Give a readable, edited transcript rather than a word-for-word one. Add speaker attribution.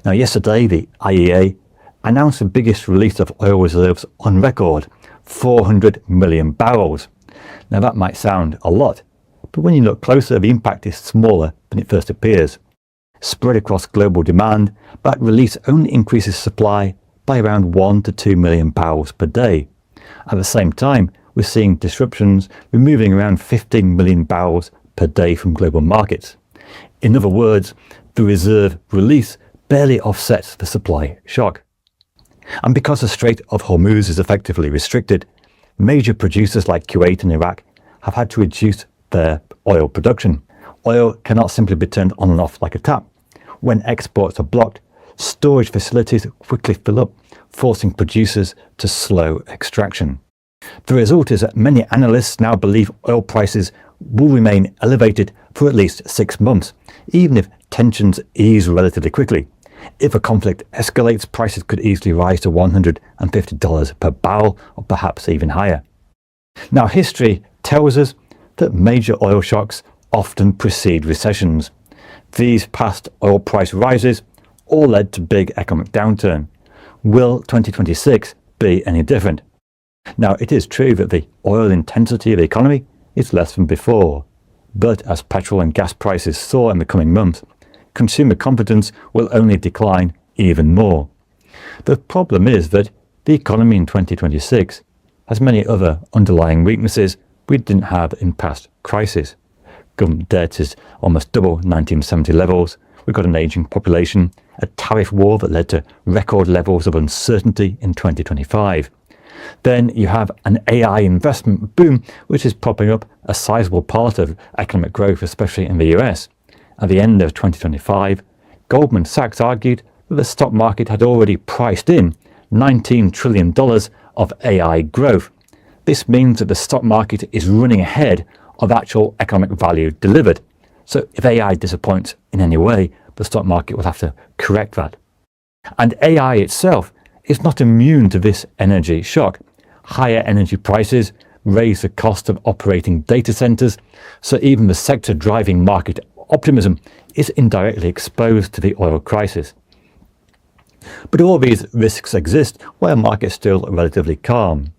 Speaker 1: Now, yesterday, the IEA announced the biggest release of oil reserves on record, 400 million barrels. Now, that might sound a lot, but when you look closer, the impact is smaller than it first appears. Spread across global demand, that release only increases supply by around 1 to 2 million barrels per day. At the same time, we're seeing disruptions removing around 15 million barrels per day from global markets. In other words, the reserve release barely offsets the supply shock. And because the Strait of Hormuz is effectively restricted, major producers like Kuwait and Iraq have had to reduce their oil production. Oil cannot simply be turned on and off like a tap. When exports are blocked, storage facilities quickly fill up, forcing producers to slow extraction. The result is that many analysts now believe oil prices will remain elevated for at least 6 months, even if tensions ease relatively quickly. If a conflict escalates, prices could easily rise to $150 per barrel, or perhaps even higher. Now, history tells us that major oil shocks often precede recessions. These past oil price rises all led to big economic downturn. Will 2026 be any different? Now, it is true that the oil intensity of the economy is less than before, but as petrol and gas prices soar in the coming months, consumer confidence will only decline even more. The problem is that the economy in 2026 has many other underlying weaknesses we didn't have in past crises. Government debt is almost double 1970 levels. We've got an aging population, a tariff war that led to record levels of uncertainty in 2025. Then you have an AI investment boom, which is propping up a sizable part of economic growth, especially in the US. At the end of 2025, Goldman Sachs argued that the stock market had already priced in $19 trillion of AI growth. This means that the stock market is running ahead of actual economic value delivered. So if AI disappoints in any way, the stock market will have to correct that. And AI itself is not immune to this energy shock. Higher energy prices raise the cost of operating data centers, so even the sector driving market optimism is indirectly exposed to the oil crisis. But all these risks exist while markets still relatively calm.